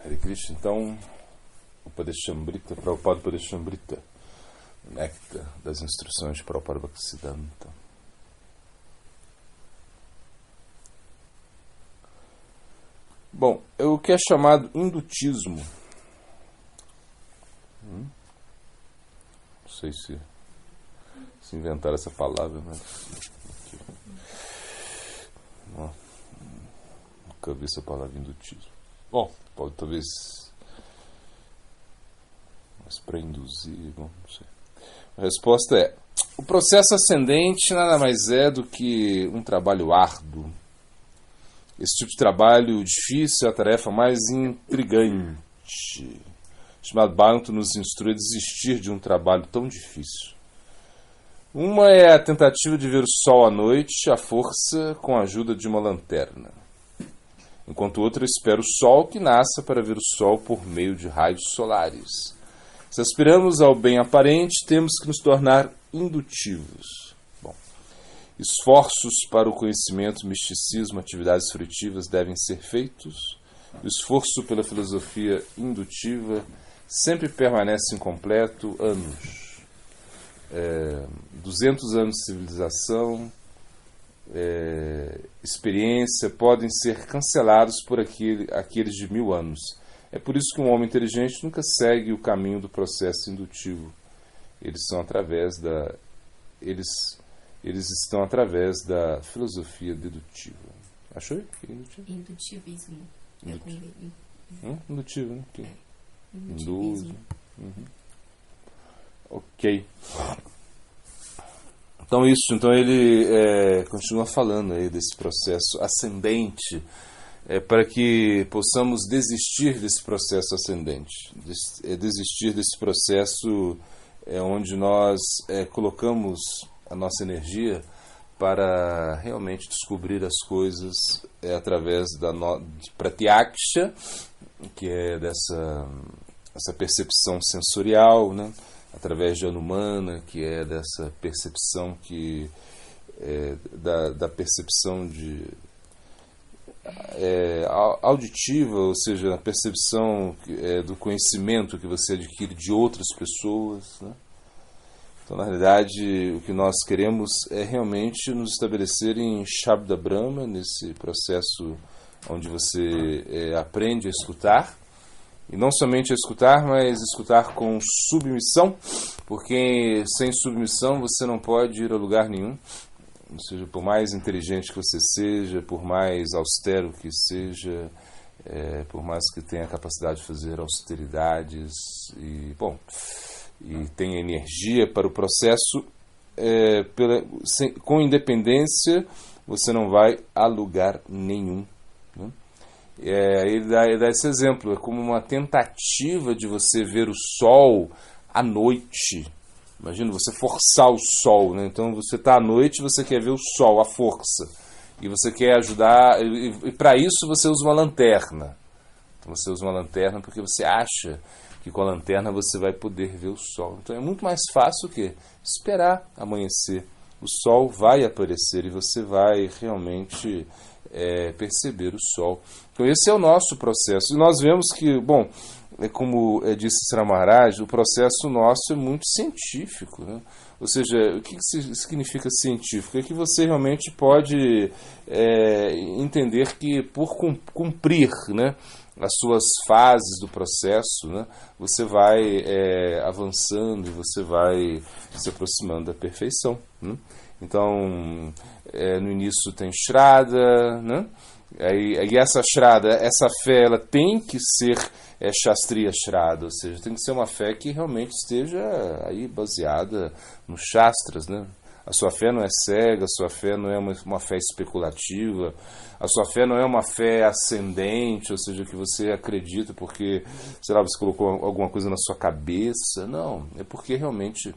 Hare Krishna, então, o Padeshambrita, Prabhupada Padeshambrita, néctar das instruções de Prabhupada Bhaktisiddhanta. Bom, é o que é chamado indutismo. Não sei se inventaram essa palavra, mas nunca vi essa palavra indutismo. Bom, pode talvez, mas para induzir, bom, não sei. A resposta é: o processo ascendente nada mais é do que um trabalho árduo. Esse tipo de trabalho difícil é a tarefa mais intrigante. Srimad Bhagavatam nos instrui a desistir de um trabalho tão difícil. Uma é a tentativa de ver o sol à noite, à força, com a ajuda de uma lanterna. Enquanto outra espera o sol que nasça para ver o sol por meio de raios solares. Se aspiramos ao bem aparente, temos que nos tornar indutivos. Bom, esforços para o conhecimento, misticismo, atividades frutivas devem ser feitos. O esforço pela filosofia indutiva sempre permanece incompleto. 200 anos de civilização, experiência podem ser cancelados por aqueles de 1000 anos. É por isso que um homem inteligente nunca segue o caminho do processo indutivo. Eles estão através da filosofia dedutiva. Achou? Indutivismo. Indutivo, né? Induzo. Ok. Então ele continua falando aí desse processo ascendente, para que possamos desistir desse processo ascendente, desistir desse processo onde nós colocamos a nossa energia para realmente descobrir as coisas através de pratyaksha, que é essa percepção sensorial, né? Através de Anumana, que é dessa percepção da percepção auditiva, ou seja, a percepção do conhecimento que você adquire de outras pessoas, né? Então, na realidade, o que nós queremos é realmente nos estabelecer em Shabda Brahma, nesse processo onde você aprende a escutar. E não somente a escutar, mas escutar com submissão, porque sem submissão você não pode ir a lugar nenhum. Ou seja, por mais inteligente que você seja, por mais austero que seja, por mais que tenha a capacidade de fazer austeridades e tenha energia para o processo, com independência você não vai a lugar nenhum, né? Ele dá esse exemplo, é como uma tentativa de você ver o sol à noite. Imagina você forçar o sol, né? Então você está à noite, você quer ver o sol, a força, e você quer ajudar, e para isso você usa uma lanterna. Então você usa uma lanterna porque você acha que com a lanterna você vai poder ver o sol. Então é muito mais fácil que esperar amanhecer. O sol vai aparecer e você vai realmente perceber o sol. Então esse é o nosso processo. E nós vemos que, como disse Sri Maharaj, o processo nosso é muito científico, né? Ou seja, o que significa científico? É que você realmente pode entender que por cumprir, né, as suas fases do processo, né, você vai avançando e você vai se aproximando da perfeição, né? Então, no início tem Shraddha, né? Aí essa Shraddha, essa fé, ela tem que ser Shastriya Shraddha, ou seja, tem que ser uma fé que realmente esteja aí baseada nos Shastras, né? A sua fé não é cega, a sua fé não é uma fé especulativa, a sua fé não é uma fé ascendente, ou seja, que você acredita porque, sei lá, você colocou alguma coisa na sua cabeça. Não, é porque realmente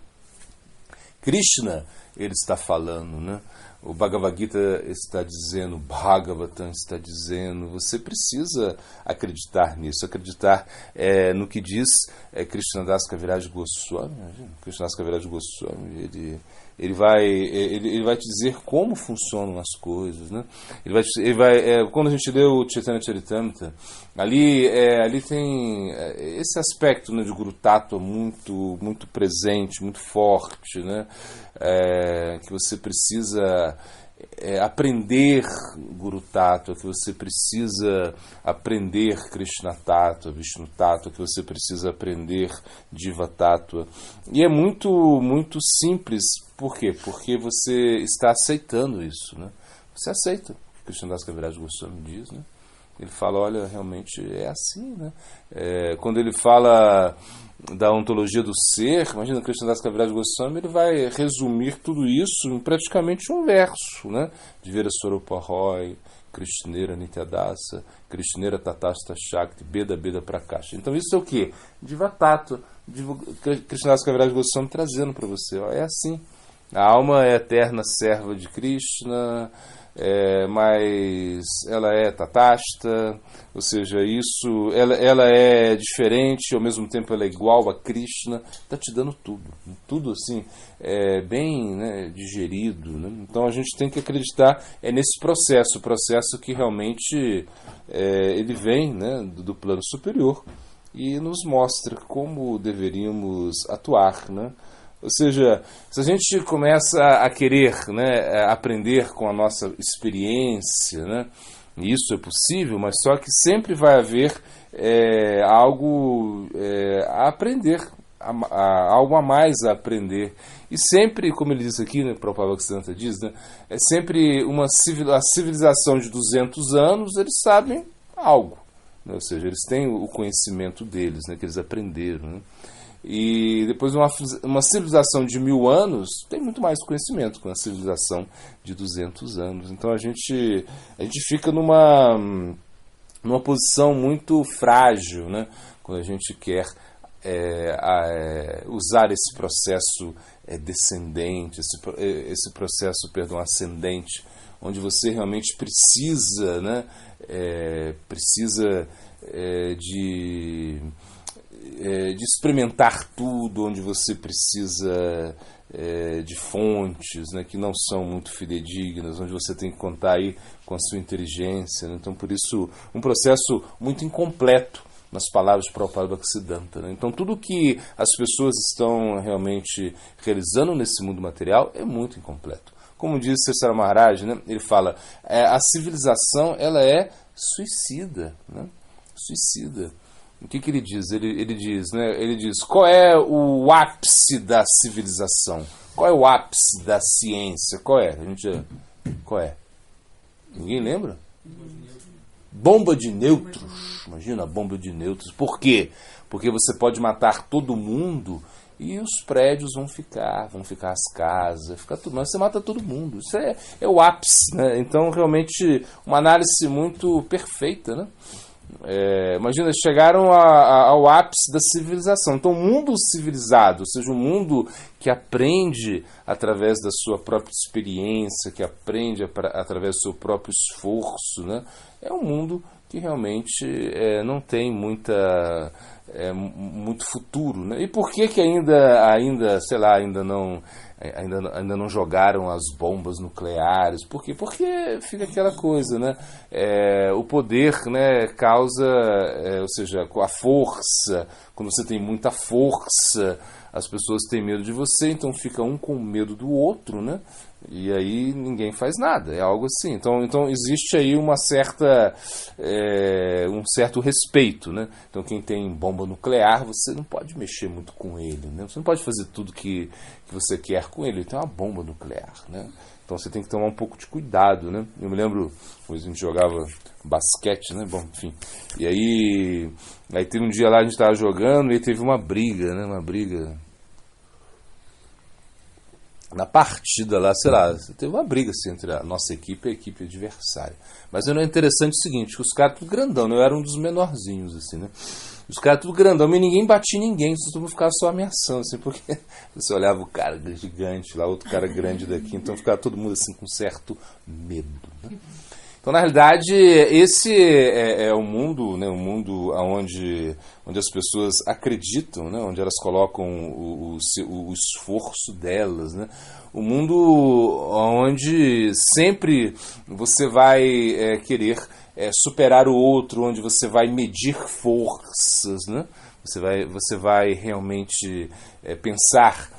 Krishna ele está falando, né? O Bhagavad Gita está dizendo, o Bhagavatam está dizendo, você precisa acreditar nisso, acreditar no que diz Krishnadas Kaviraj Goswami. Krishnadas Kaviraj Goswami, ele vai te dizer como funcionam as coisas, né? Quando a gente lê o Chaitanya Charitamrita, ali tem esse aspecto, né, de Guru Tattva muito presente, muito forte, né? Que você precisa aprender Guru Tattva, que você precisa aprender Krishna Tattva, Vishnu Tattva, que você precisa aprender Diva Tattva. E é muito simples. Por quê? Porque você está aceitando isso, né? Você aceita o que Krishnadas Kaviraj Goswami diz, né? Ele fala, olha, realmente é assim, né? Quando ele fala da ontologia do ser, imagina, Krishnadas Kaviraj Goswami, ele vai resumir tudo isso em praticamente um verso, né? Dvira Swarupa Roy, Krishnera Nityadasa, Krishnera Tatasta Shakti, Beda Beda Prakasha. Então isso é o quê? Diva Tattva, Krishnadas Kaviraj Goswami trazendo para você, ó, é assim. A alma é eterna serva de Krishna, mas ela é tatasta, ou seja, ela é diferente e ao mesmo tempo ela é igual a Krishna, está te dando tudo assim, bem, né, digerido, né? Então a gente tem que acreditar nesse processo que realmente ele vem, né, do plano superior e nos mostra como deveríamos atuar, né? Ou seja, se a gente começa a querer, né, aprender com a nossa experiência, né, isso é possível, mas só que sempre vai haver algo a aprender, algo a mais a aprender. E sempre, como ele diz aqui, né, Prabhupada Bhaktisiddhanta diz, né, é sempre a civilização de 200 anos, eles sabem algo, né, ou seja, eles têm o conhecimento deles, né, que eles aprenderam, né. E depois uma civilização de 1000 anos tem muito mais conhecimento que uma civilização de 200 anos. Então a gente fica numa posição muito frágil, né? Quando a gente quer usar esse processo descendente, esse processo, ascendente, onde você realmente precisa, né? Precisa de experimentar tudo, onde você precisa de fontes, né, que não são muito fidedignas, onde você tem que contar aí com a sua inteligência, né? Então, por isso, um processo muito incompleto, nas palavras de Prabhupada Bhaktisiddhanta, né? Então, tudo que as pessoas estão realmente realizando nesse mundo material é muito incompleto. Como diz Sesara Maharaj, né, ele fala, a civilização ela é suicida, né? Suicida. O que ele diz? Ele diz, qual é o ápice da civilização? Qual é o ápice da ciência? Qual é? Qual é? Ninguém lembra? Bomba de nêutrons. Imagina a bomba de nêutrons. Por quê? Porque você pode matar todo mundo e os prédios vão ficar as casas, vai ficar tudo, mas você mata todo mundo. Isso é o ápice, né? Então, realmente, uma análise muito perfeita, né? Imagina, chegaram ao ápice da civilização. Então, o mundo civilizado, ou seja, um mundo que aprende através da sua própria experiência, que aprende através do seu próprio esforço, né? É um mundo que realmente não tem muito futuro, né? E por que ainda não jogaram as bombas nucleares? Por quê? Porque fica aquela coisa, né? O poder, né, causa, ou seja, a força. Quando você tem muita força, as pessoas têm medo de você, então fica um com medo do outro, né? E aí ninguém faz nada, é algo assim. Então existe aí um certo respeito, né? Então quem tem bomba nuclear, você não pode mexer muito com ele, né? Você não pode fazer tudo que você quer com ele. Ele tem uma bomba nuclear, né? Então você tem que tomar um pouco de cuidado, né? Eu me lembro, quando a gente jogava basquete, né? Bom, enfim. E aí teve um dia lá, a gente estava jogando e teve uma briga, né? na partida lá, sei lá, teve uma briga assim, entre a nossa equipe e a equipe adversária. Mas é interessante o seguinte, que os caras tudo grandão, né? Eu era um dos menorzinhos, assim, né? Os caras tudo grandão, mas ninguém batia ninguém, todo mundo ficava só ameaçando, assim, porque você olhava o cara gigante lá, outro cara grande daqui, então ficava todo mundo assim com certo medo, né? Então, na realidade, esse é o mundo, né, o mundo onde as pessoas acreditam, né, onde elas colocam o esforço delas, né? O mundo onde sempre você vai querer superar o outro, onde você vai medir forças, né? Você vai realmente pensar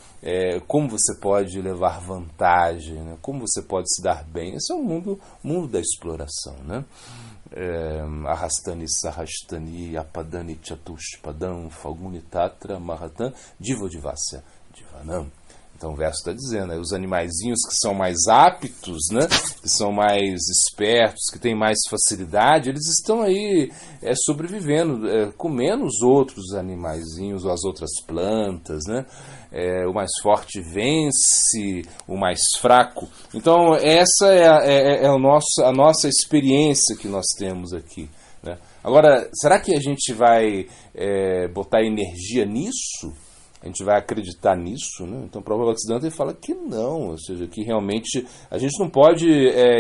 como você pode levar vantagem, né? Como você pode se dar bem. Esse é o mundo da exploração, né? Arrastani, Sarrastani, Apadani, Chatushpadam, Falguni, Tatra, Mahatan, Divodivasya, Divanam. Então o verso está dizendo, os animaizinhos que são mais aptos, né, que são mais espertos, que têm mais facilidade, eles estão aí sobrevivendo, comendo os outros animaizinhos ou as outras plantas, né? O mais forte vence o mais fraco. Então essa é a nossa experiência que nós temos aqui, né? Agora, será que a gente vai botar energia nisso? A gente vai acreditar nisso, né? Então, o Prabhupada Bhaktisiddhanta fala que não, ou seja, que realmente a gente não pode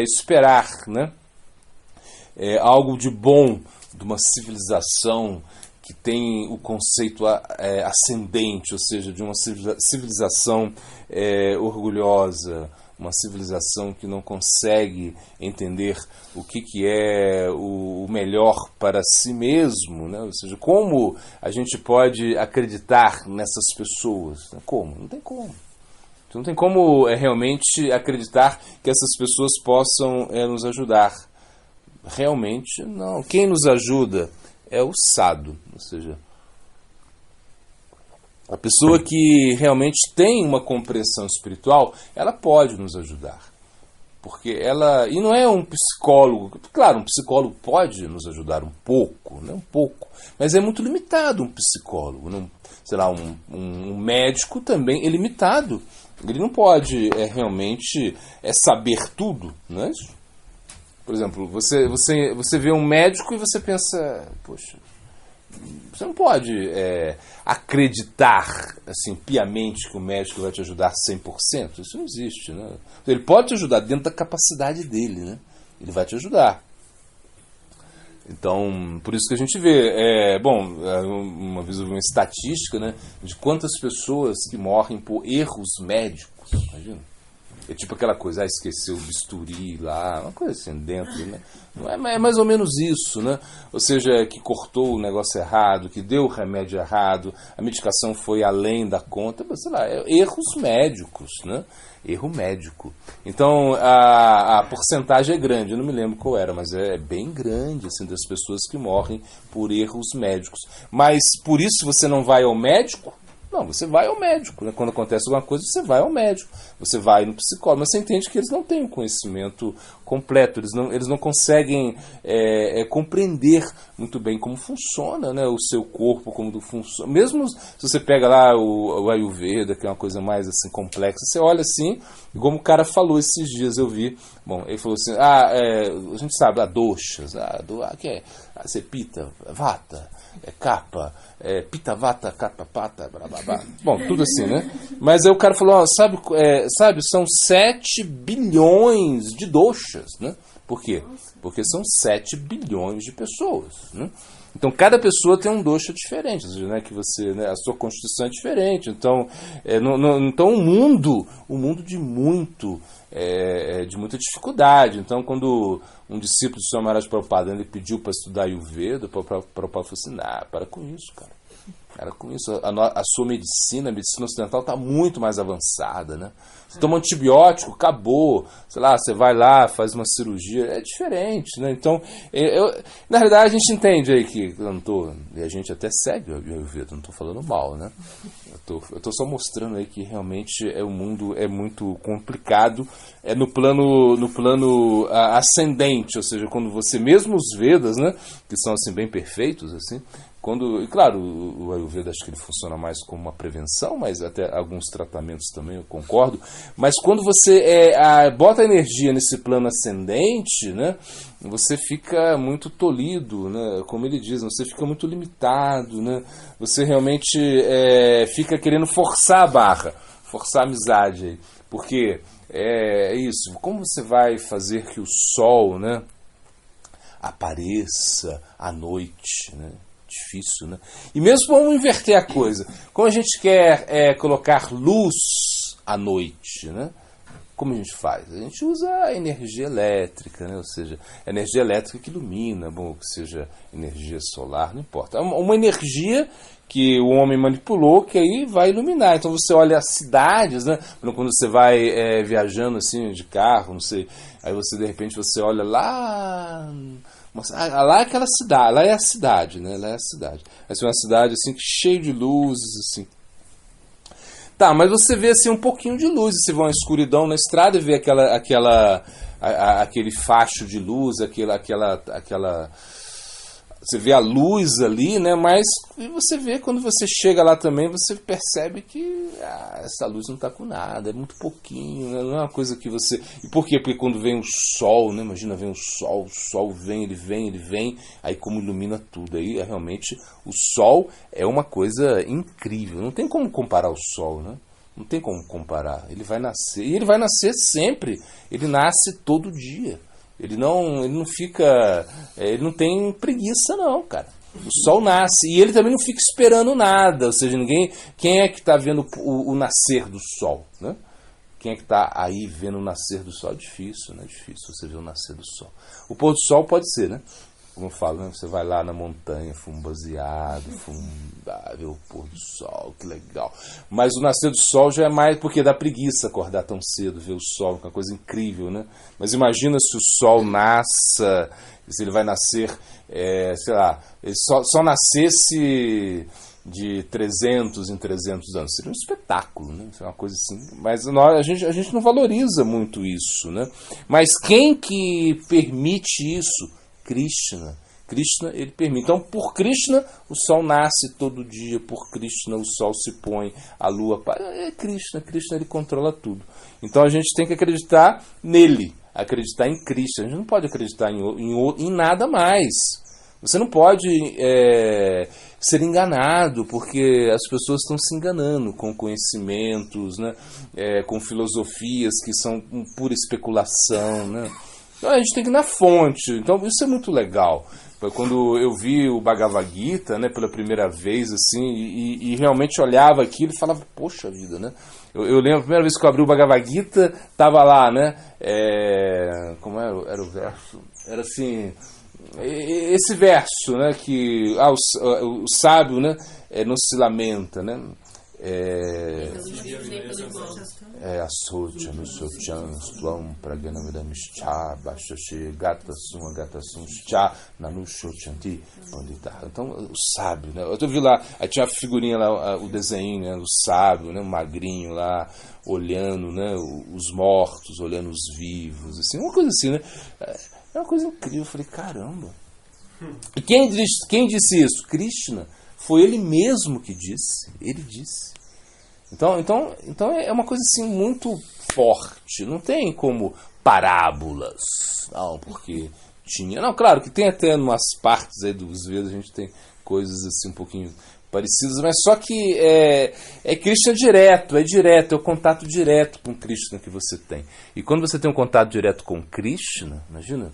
esperar, né, algo de bom de uma civilização que tem o conceito ascendente, ou seja, de uma civilização orgulhosa, uma civilização que não consegue entender o que é o melhor para si mesmo, né? Ou seja, como a gente pode acreditar nessas pessoas? Como? Não tem como. Não tem como realmente acreditar que essas pessoas possam nos ajudar. Realmente não. Quem nos ajuda é o sadhu, ou seja, a pessoa que realmente tem uma compreensão espiritual, ela pode nos ajudar. Porque ela... E não é um psicólogo... Claro, um psicólogo pode nos ajudar um pouco, né? Um pouco. Mas é muito limitado um psicólogo. Não, sei lá, um médico também é limitado. Ele não pode realmente saber tudo, não é isso? Por exemplo, você vê um médico e você pensa... Poxa... Você não pode acreditar assim, piamente que o médico vai te ajudar 100%. Isso não existe, né? Ele pode te ajudar dentro da capacidade dele, né? Ele vai te ajudar. Então, por isso que a gente vê... uma vez eu vi uma estatística, né, de quantas pessoas que morrem por erros médicos. Imagina. É tipo aquela coisa, esqueceu o bisturi lá, uma coisa assim dentro, né? É mais ou menos isso, né? Ou seja, que cortou o negócio errado, que deu o remédio errado, a medicação foi além da conta, sei lá, erros médicos, né? Erro médico. Então, a porcentagem é grande, eu não me lembro qual era, mas é bem grande, assim, das pessoas que morrem por erros médicos. Mas, por isso, você não vai ao médico? Não, você vai ao médico, né? Quando acontece alguma coisa, você vai ao médico, você vai no psicólogo, mas você entende que eles não têm o conhecimento completo, eles não conseguem compreender muito bem como funciona, né, o seu corpo, como funciona. Mesmo se você pega lá o Ayurveda, que é uma coisa mais assim, complexa, você olha assim, como o cara falou esses dias, eu vi, ele falou assim, a gente sabe, doshas, que é pita, vata, kapha, pita, vata, kapha, pata, blá. Bom, tudo assim, né? Mas aí o cara falou, sabe, são 7 bilhões de doshas, né? Por quê? Porque são 7 bilhões de pessoas, né? Então, cada pessoa tem um dosha diferente, ou seja, né, que você, né, a sua constituição é diferente. Então, então o mundo de muita dificuldade. Então, quando um discípulo do Swami Maharaj Prabhupada ele pediu para estudar Ayurveda, o Prabhupada falou assim, para com isso, cara. Para com isso. A sua medicina, a medicina ocidental está muito mais avançada, né? Você toma antibiótico, acabou. Sei lá, você vai lá, faz uma cirurgia. É diferente, né? Então, na realidade, a gente entende aí que eu não tô... E a gente até segue o Ayurveda, não estou falando mal, né? Eu tô só mostrando aí que realmente o mundo é muito complicado. No plano ascendente, ou seja, quando você, mesmo os Vedas, né? Que são assim bem perfeitos, assim... E claro, o Ayurveda acho que ele funciona mais como uma prevenção, mas até alguns tratamentos também, eu concordo. Mas quando você bota a energia nesse plano ascendente, né, você fica muito tolhido, né, como ele diz, você fica muito limitado, né, você realmente fica querendo forçar a barra, forçar a amizade aí. Porque é isso, como você vai fazer que o sol, né, apareça à noite, né? Difícil, né? E mesmo vamos inverter a coisa. Como a gente quer colocar luz à noite, né? Como a gente faz? A gente usa a energia elétrica, né? Ou seja, a energia elétrica que ilumina, bom, que seja energia solar, não importa. É uma energia que o homem manipulou, que aí vai iluminar. Então você olha as cidades, né? Quando você vai viajando assim de carro, não sei, aí você de repente você olha lá, lá é aquela cidade, lá é a cidade, né? Lá é a cidade. Aí você vê uma cidade assim cheia de luzes, assim. Tá, mas você vê assim um pouquinho de luz, você vê uma escuridão na estrada e vê aquele facho de luz, aquela você vê a luz ali, né? Mas você vê quando você chega lá também, você percebe que essa luz não está com nada, é muito pouquinho, né? Não é uma coisa que você... E por quê? Porque quando vem o sol, né? Imagina, vem o sol vem, ele vem, aí como ilumina tudo, aí realmente o sol é uma coisa incrível, não tem como comparar o sol, né? Não tem como comparar, ele vai nascer, e ele vai nascer sempre, ele nasce todo dia. Ele não fica... Ele não tem preguiça, não, cara. O sol nasce. E ele também não fica esperando nada. Ou seja, quem é que está vendo o nascer do sol? Né? Quem é que está aí vendo o nascer do sol? É difícil, né? É difícil você ver o nascer do sol. O pôr do sol pode ser, né? Como eu falo, né? Você vai lá na montanha, fuma baseado, ver o pôr do sol, que legal. Mas o nascer do sol já é mais porque dá preguiça acordar tão cedo, ver o sol, que é uma coisa incrível, né? Mas imagina se o sol nasça, se ele vai nascer, sei lá, ele só nascesse de 300 em 300 anos. Seria um espetáculo, né? Isso é uma coisa assim. Mas a gente não valoriza muito isso, né? Mas quem que permite isso? Krishna. Krishna, ele permite. Então, por Krishna, o sol nasce todo dia. Por Krishna, o sol se põe, a lua... Krishna, ele controla tudo. Então, a gente tem que acreditar nele. Acreditar em Krishna. A gente não pode acreditar em nada mais. Você não pode ser enganado, porque as pessoas estão se enganando com conhecimentos, né? Com filosofias que são pura especulação, né? Então a gente tem que ir na fonte. Então isso é muito legal. Quando eu vi o Bhagavad Gita, né, pela primeira vez, assim, e realmente olhava aquilo e falava, poxa vida, né? Eu lembro, a primeira vez que eu abri o Bhagavad Gita, estava lá, né? Como era o verso? Era assim, esse verso, né? Que o sábio, né, não se lamenta, né? Associa no seu chans, tuam praganamidamischa, baixashi, gatasum, agatasum, cha, nanusho, chanti, pandita. Então, o sábio, né? Eu vi lá, aí tinha a figurinha lá, o desenho, né? O sábio, né? O magrinho lá, olhando, né? Os mortos, olhando os vivos, assim, uma coisa assim, né? É uma coisa incrível. Eu falei, caramba. E quem disse isso? Krishna. Foi ele mesmo que disse. Ele disse. Então é uma coisa assim muito forte. Não tem como parábolas. Não, porque tinha... Não, claro que tem até umas partes aí dos Vedas, a gente tem coisas assim um pouquinho parecidas, mas só que é Krishna direto, é o contato direto com Krishna que você tem. E quando você tem um contato direto com Krishna, imagina,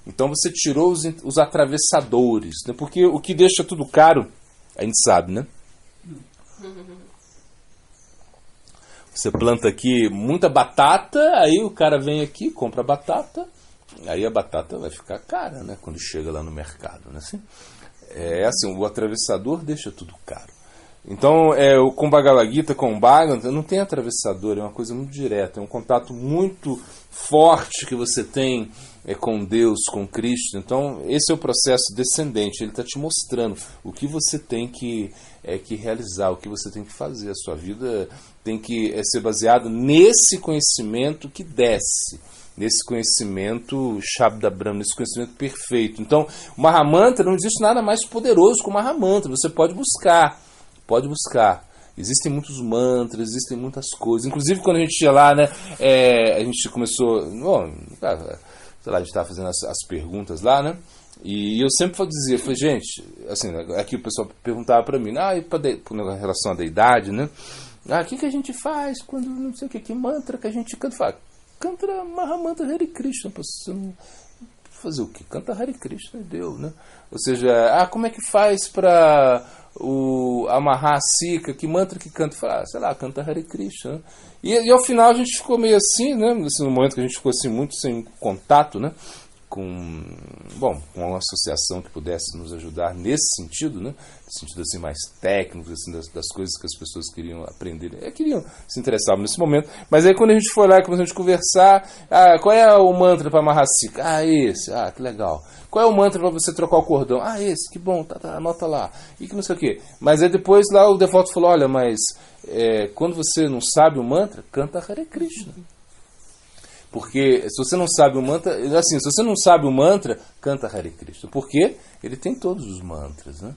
então você tirou os atravessadores, né? Porque o que deixa tudo caro, a gente sabe, né? Você planta aqui muita batata, aí o cara vem aqui, compra batata, aí a batata vai ficar cara, né? Quando chega lá no mercado, né? Assim, o atravessador deixa tudo caro. Então, com Bhagavad Gita, com o Bhagavad, não tem atravessador, é uma coisa muito direta, é um contato muito forte que você tem com Deus, com Cristo. Então, esse é o processo descendente, ele está te mostrando o que você tem que realizar, o que você tem que fazer. A sua vida tem que ser baseada nesse conhecimento que desce. nesse conhecimento Shabda Brahma, nesse conhecimento perfeito. Então, o Mahamantra, não existe nada mais poderoso que o Mahamantra. Você pode buscar. Existem muitos mantras, existem muitas coisas. Inclusive, quando a gente ia lá, né, a gente começou... Bom, sei lá, a gente estava fazendo as perguntas lá, né? E eu sempre dizia, falei, gente, assim, aqui o pessoal perguntava para mim, em relação à deidade, né? O que a gente faz quando não sei o que mantra que a gente canta? Fala, canta Mahamantra Hare Krishna, você não fazer o quê? Canta Hare Krishna, deu, né? Ou seja, como é que faz para a Mahasika, que mantra que canta? Fala, sei lá, canta Hare Krishna. E ao final a gente ficou meio assim, né? No momento que a gente ficou assim, muito sem contato, né? Com uma associação que pudesse nos ajudar nesse sentido, né? No sentido assim, mais técnico, assim, das coisas que as pessoas queriam aprender, queriam se interessar nesse momento. Mas aí quando a gente foi lá e começamos a conversar, qual é o mantra para Mahasika? Esse, que legal. Qual é o mantra para você trocar o cordão? Esse, que bom, tá, anota lá. E que não sei o quê. Mas aí depois lá o devoto falou, olha, mas quando você não sabe o mantra, canta Hare Krishna. Porque se você não sabe o mantra, assim, se você não sabe o mantra, canta Hare Krishna. Porque ele tem todos os mantras, né?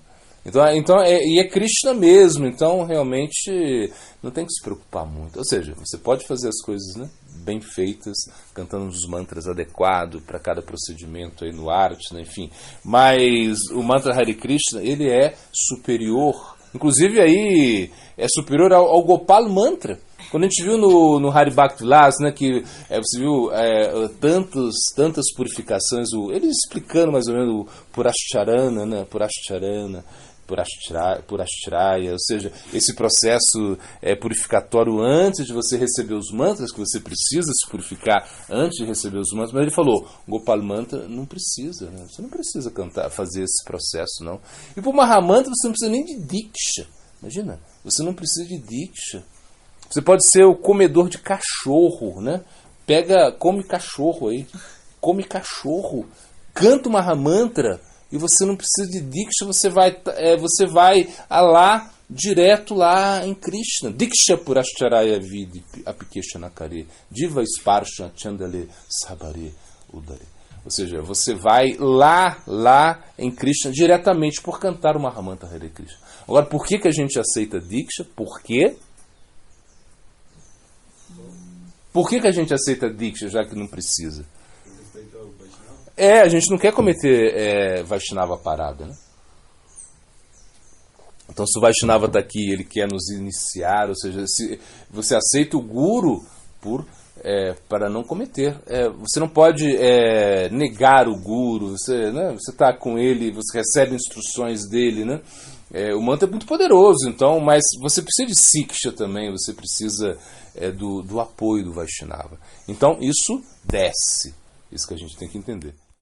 Então é Krishna mesmo, então realmente não tem que se preocupar muito. Ou seja, você pode fazer as coisas, né, bem feitas, cantando os mantras adequados para cada procedimento aí no arte, né, enfim. Mas o mantra Hare Krishna, ele é superior, inclusive aí é superior ao Gopal Mantra. Quando a gente viu no Hari Bhakti Vilas, né, que você viu tantas purificações, ele explicando mais ou menos o Purashcharana, né, Purashtraya, ou seja, esse processo purificatório antes de você receber os mantras, que você precisa se purificar antes de receber os mantras. Mas ele falou, Gopal Mantra não precisa, né? Você não precisa fazer esse processo, não. E para o Mahamantra você não precisa nem de Diksha. Imagina, você não precisa de Diksha. Você pode ser o comedor de cachorro, né? Come cachorro aí. Come cachorro. Canta o Mahamantra e você não precisa de Diksha, você vai lá, direto lá em Krishna. Diksha Purashcharaya Vidi Apikeshanakare Diva Sparsha Chandale Sabare Udare. Ou seja, você vai lá em Krishna diretamente por cantar o Mahamantra Hare Krishna. Agora, por que a gente aceita Diksha? Por quê? Por que a gente aceita Diksha, já que não precisa? A gente não quer cometer Vaishnava parada, né? Então, se o Vaishnava está aqui, ele quer nos iniciar, ou seja, se você aceita o Guru para não cometer. Você não pode negar o Guru, você está com ele, você recebe instruções dele, né? O mantra é muito poderoso, então, mas você precisa de Siksha também, você precisa do apoio do Vaishnava. Então, isso desce. Isso que a gente tem que entender.